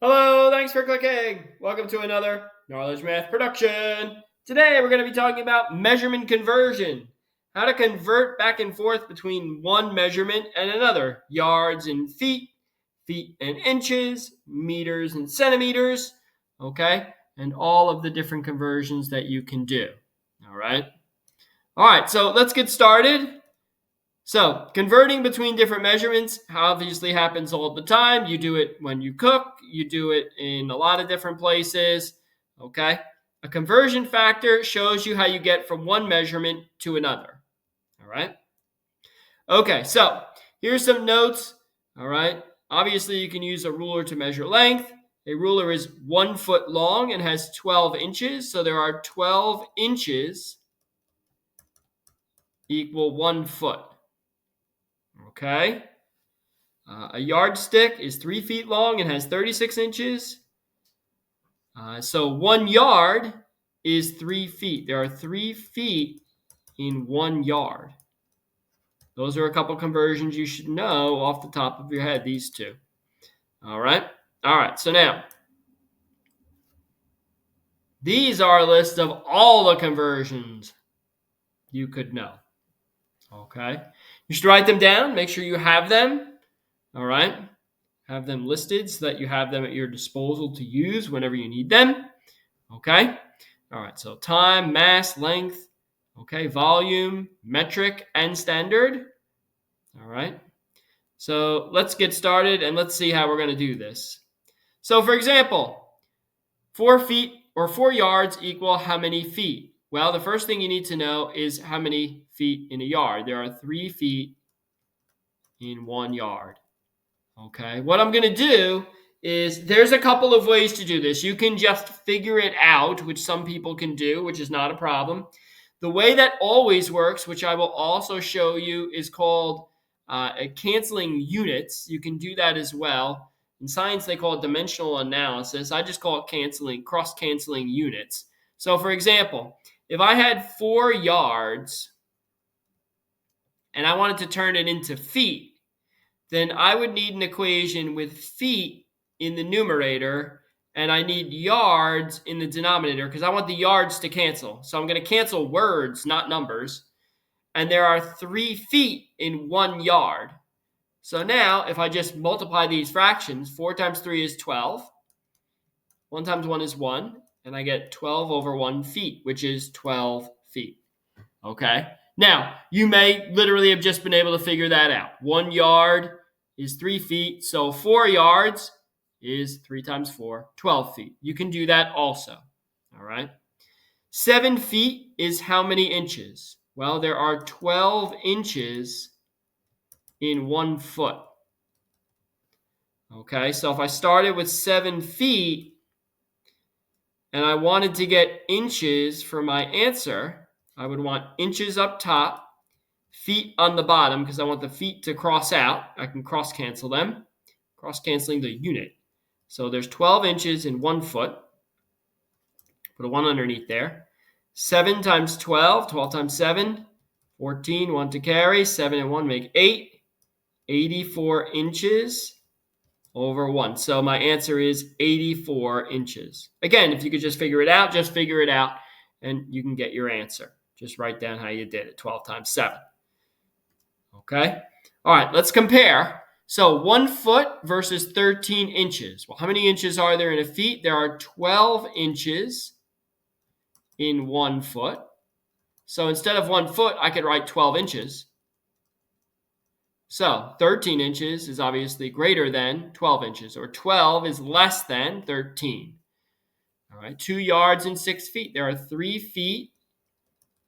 Hello, thanks for clicking. Welcome to another Knowledge Math production. Today we're going to be talking about measurement conversion. How to convert back and forth between one measurement and another. Yards and feet, feet and inches, meters and centimeters, okay? And all of the different conversions that you can do. All right? All right, so let's get started. So, converting between different measurements obviously happens all the time. You do it when you cook, you do it in a lot of different places. Okay. A conversion factor shows you how you get from one measurement to another. All right. Okay. So, here's some notes. All right. Obviously, you can use a ruler to measure length. A ruler is 1 foot long and has 12 inches. So, there are 12 inches equal 1 foot. Okay. A yardstick is 3 feet long and has 36 inches. So 1 yard is 3 feet. There are 3 feet in 1 yard. Those are a couple conversions you should know off the top of your head, these two. All right. All right. So now, these are a list of all the conversions you could know. Okay. You should write them down. Make sure you have them. All right. Have them listed so that you have them at your disposal to use whenever you need them. Okay. All right. So time, mass, length, okay, volume, metric, and standard. All right. So let's get started and let's see how we're going to do this. So for example, 4 feet or 4 yards equal how many feet? Well, the first thing you need to know is how many feet in a yard. There are 3 feet in 1 yard. Okay. What I'm going to do is there's a couple of ways to do this. You can just figure it out, which some people can do, which is not a problem. The way that always works, which I will also show you, is called canceling units. You can do that as well. In science, they call it dimensional analysis. I just call it cross-canceling units. So for example, if I had 4 yards and I wanted to turn it into feet, then I would need an equation with feet in the numerator, and I need yards in the denominator because I want the yards to cancel. So I'm going to cancel words, not numbers. And there are 3 feet in 1 yard. So now, if I just multiply these fractions, 4 times 3 is 12. 1 times 1 is 1. And I get 12 over 1 feet, which is 12 feet. Okay? Now, you may literally have just been able to figure that out. 1 yard is 3 feet, so 4 yards is 3 times 4, 12 feet. You can do that also, all right? 7 feet is how many inches? Well, there are 12 inches in 1 foot. Okay, so if I started with 7 feet and I wanted to get inches for my answer, I would want inches up top, feet on the bottom because I want the feet to cross out. I can cross cancel them, cross canceling the unit. So there's 12 inches in 1 foot. Put a 1 underneath there. 7 times 12, 12 times 7, 14, 1 to carry, 7 and 1 make 8, 84 inches over 1. So my answer is 84 inches. Again, if you could just figure it out, and you can get your answer. Just write down how you did it, 12 times 7. Okay? All right, let's compare. So 1 foot versus 13 inches. Well, how many inches are there in a feet? There are 12 inches in 1 foot. So instead of 1 foot, I could write 12 inches. So 13 inches is obviously greater than 12 inches, or 12 is less than 13. All right, 2 yards and 6 feet. There are 3 feet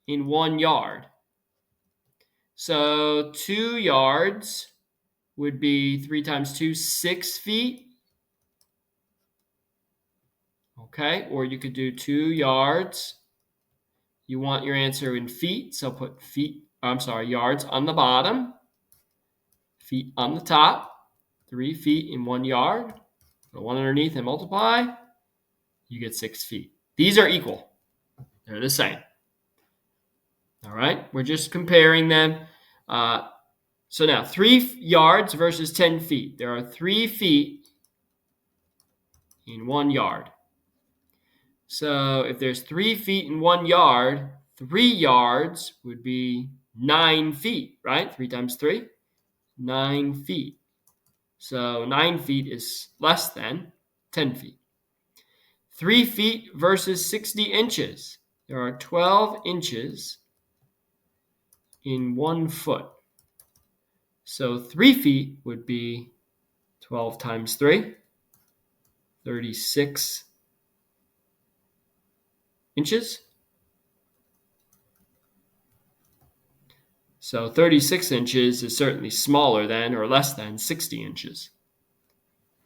in 1 yard. So 2 yards would be 3 times 2, 6 feet. Okay, or you could do 2 yards. You want your answer in feet, so put yards on the bottom, feet on the top, 3 feet in 1 yard. Put 1 underneath and multiply. You get 6 feet. These are equal. They're the same. All right, we're just comparing them. So now 3 yards versus 10 feet. There are 3 feet in 1 yard. So if there's 3 feet in 1 yard, 3 yards would be 9 feet, right? 3 times 3, 9 feet. So 9 feet is less than 10 feet. 3 feet versus 60 inches. There are 12 inches in 1 foot. So 3 feet would be 12 times 3, 36 inches. So 36 inches is certainly smaller than or less than 60 inches.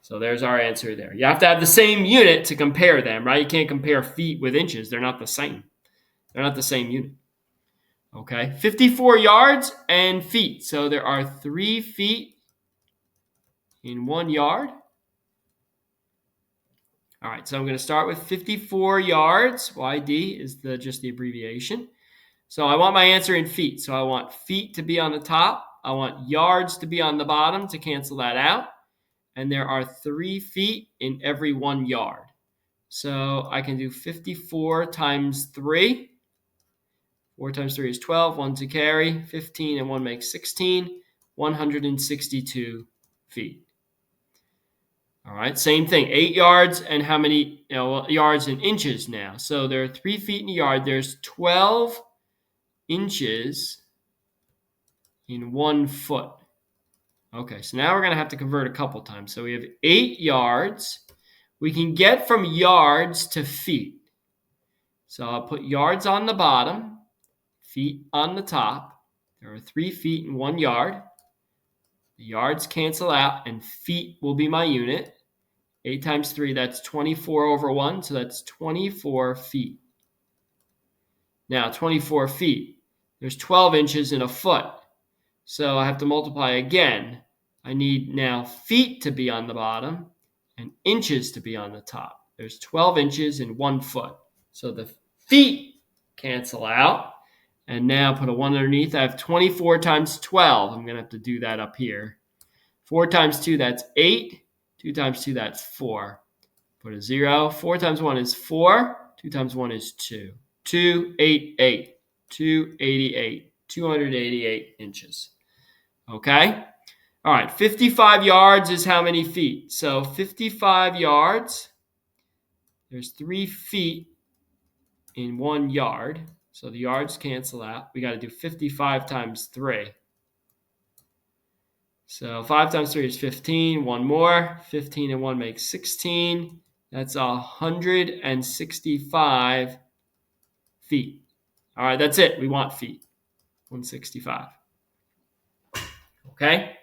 So there's our answer there. You have to have the same unit to compare them, right? You can't compare feet with inches. They're not the same. They're not the same unit. Okay, 54 yards and feet. So there are 3 feet in 1 yard. All right, so I'm going to start with 54 yards. YD is just the abbreviation. So I want my answer in feet. So I want feet to be on the top. I want yards to be on the bottom to cancel that out. And there are 3 feet in every 1 yard. So I can do 54 times 3. 4 times 3 is 12. 1 to carry. 15 and 1 makes 16. 162 feet. All right, same thing. 8 yards and how many yards in inches now? So there are 3 feet in a yard. There's 12 inches in 1 foot. Okay, so now we're going to have to convert a couple times. So we have 8 yards. We can get from yards to feet. So I'll put yards on the bottom, feet on the top. There are 3 feet in 1 yard. The yards cancel out, and feet will be my unit. 8 times 3, that's 24 over 1, so that's 24 feet. Now, 24 feet. There's 12 inches in a foot. So I have to multiply again. I need now feet to be on the bottom and inches to be on the top. There's 12 inches in 1 foot. So the feet cancel out. And now put a 1 underneath. I have 24 times 12. I'm going to have to do that up here. 4 times 2, that's 8. 2 times 2, that's 4. Put a 0. 4 times 1 is 4. 2 times 1 is 2. 288. 288. 288 inches. Okay? All right. 55 yards is how many feet? So 55 yards. There's 3 feet in 1 yard. So the yards cancel out. We got to do 55 times 3. So 5 times 3 is 15. 1 more. 15 and 1 makes 16. That's 165 feet. All right, that's it. We want feet. 165. Okay?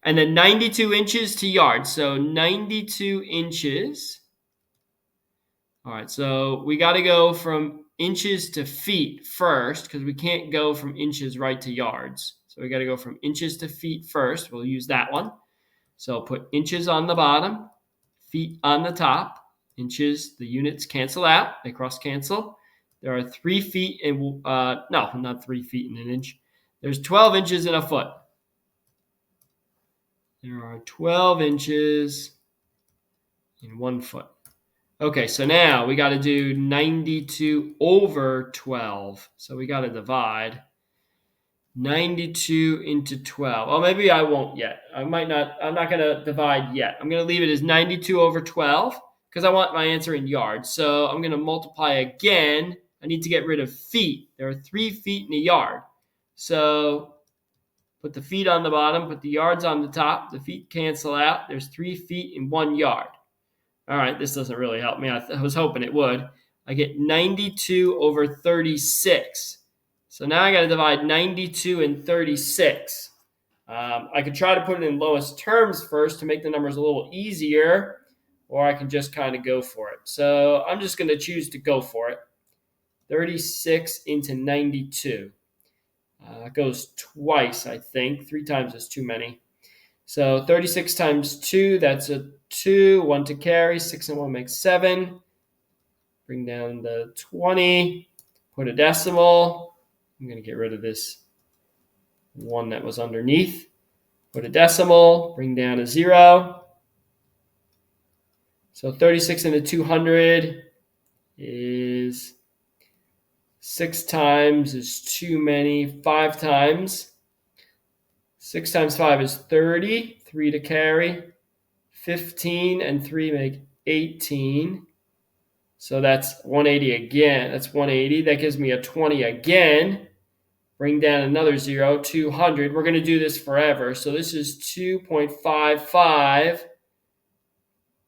And then 92 inches to yards. So 92 inches. All right, so we got to go from inches to feet first because we can't go from inches right to yards. So we got to go from inches to feet first. We'll use that one. So put inches on the bottom, feet on the top. Inches, the units cancel out. They cross cancel. There are 3 feet in, no, not 3 feet in an inch. There's 12 inches in a foot. There are 12 inches in 1 foot. Okay, so now we got to do 92 over 12. So we got to divide 92 into 12. Oh, maybe I won't yet. I'm not going to divide yet. I'm going to leave it as 92 over 12 because I want my answer in yards. So I'm going to multiply again. I need to get rid of feet. There are 3 feet in a yard. So put the feet on the bottom, put the yards on the top. The feet cancel out. There's 3 feet in 1 yard. All right, this doesn't really help me. I was hoping it would. I get 92 over 36. So now I got to divide 92 and 36. I could try to put it in lowest terms first to make the numbers a little easier, or I can just kind of go for it. So I'm just going to choose to go for it. 36 into 92. It goes twice, I think. 3 times is too many. So 36 times 2, that's a 2. 1 to carry. 6 and 1 makes 7. Bring down the 20. Put a decimal. I'm going to get rid of this 1 that was underneath. Put a decimal. Bring down a 0. So 36 into 200 is 6 times is too many. 5 times. 6 times 5 is 30. 3 to carry. 15 and 3 make 18. So that's 180 again. That's 180. That gives me a 20 again. Bring down another 0, 200. We're going to do this forever. So this is 2.55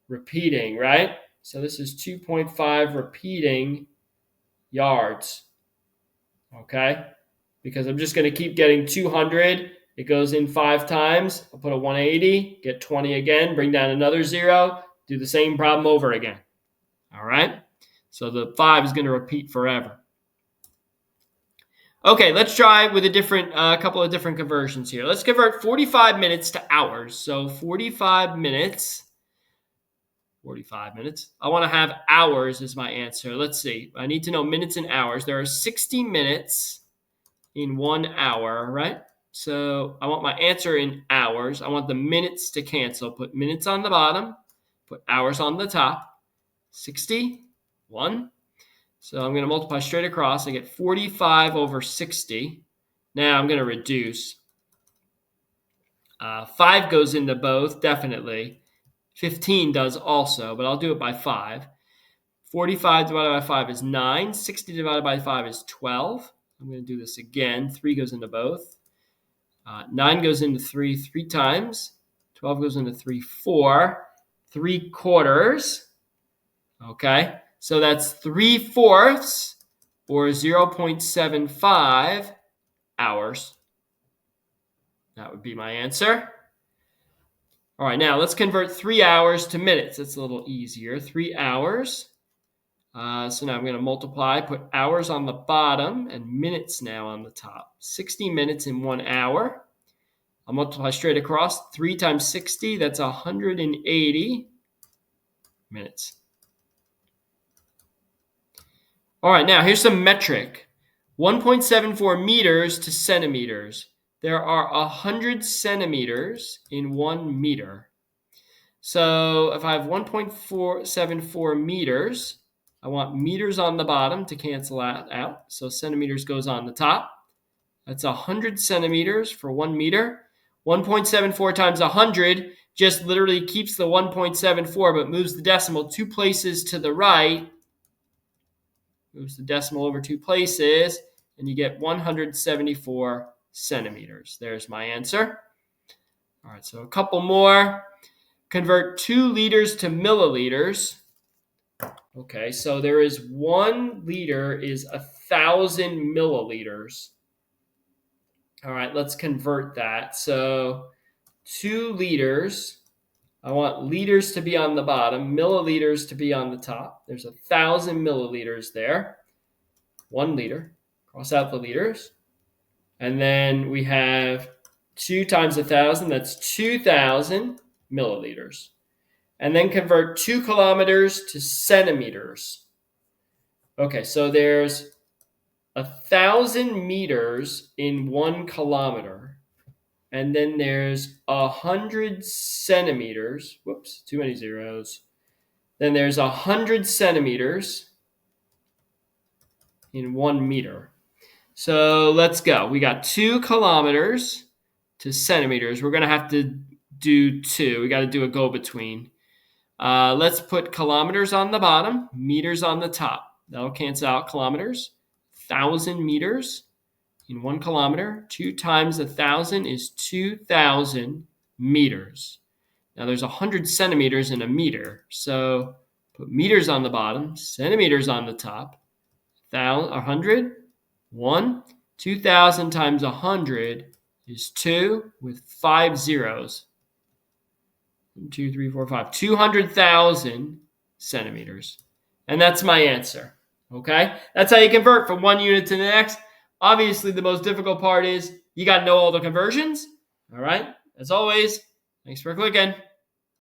repeating, right? So this is 2.5 repeating yards. Okay? Because I'm just going to keep getting 200. It goes in 5 times. I'll put a 180, get 20 again, bring down another 0, do the same problem over again. All right? So the 5 is going to repeat forever. Okay, let's try with a couple of different conversions here. Let's convert 45 minutes to hours. So 45 minutes. I want to have hours as my answer. Let's see. I need to know minutes and hours. There are 60 minutes in 1 hour, right? So I want my answer in hours. I want the minutes to cancel. Put minutes on the bottom. Put hours on the top. 60, 1. So I'm going to multiply straight across. I get 45 over 60. Now I'm going to reduce. 5 goes into both, definitely. 15 does also, but I'll do it by 5. 45 divided by 5 is 9. 60 divided by 5 is 12. I'm going to do this again. 3 goes into both. 9 goes into 3 3 times. 12 goes into 3 4. 3 quarters. Okay, so that's 3/4 or 0.75 hours. That would be my answer. All right, now let's convert 3 hours to minutes. That's a little easier. 3 hours. So now I'm going to multiply, put hours on the bottom and minutes now on the top. 60 minutes in 1 hour. I'll multiply straight across. 3 times 60, that's 180 minutes. All right, now here's some metric. 1.74 meters to centimeters. There are 100 centimeters in 1 meter. So if I have 1.74 meters, I want meters on the bottom to cancel that out. So centimeters goes on the top. That's 100 centimeters for 1 meter. 1.74 times 100 just literally keeps the 1.74 but moves the decimal 2 places to the right. Moves the decimal over 2 places, and you get 174 centimeters. There's my answer. All right, so a couple more. Convert 2 liters to milliliters. Okay, so there is 1 liter is 1,000 milliliters. All right, let's convert that. So 2 liters. I want liters to be on the bottom, milliliters to be on the top. There's 1,000 milliliters there. 1 liter. Cross out the liters. And then we have 2 times 1,000. That's 2,000 milliliters. And then convert 2 kilometers to centimeters. Okay, so there's 1,000 meters in 1 kilometer. And then there's 100 centimeters. Whoops, too many zeros. Then there's 100 centimeters in 1 meter. So let's go. We got 2 kilometers to centimeters. We're going to have to do 2. We got to do a go-between. Let's put kilometers on the bottom, meters on the top. That'll cancel out kilometers. 1,000 meters in 1 kilometer. 2 times 1,000 is 2,000 meters. Now there's 100 centimeters in a meter. So put meters on the bottom, centimeters on the top. 100, 1. 2,000 times 100 is 2 with 5 zeros. 1, 2, 3, 4, 5. 200,000 centimeters. And that's my answer. Okay? That's how you convert from one unit to the next. Obviously, the most difficult part is you got to know all the conversions. All right? As always, thanks for clicking.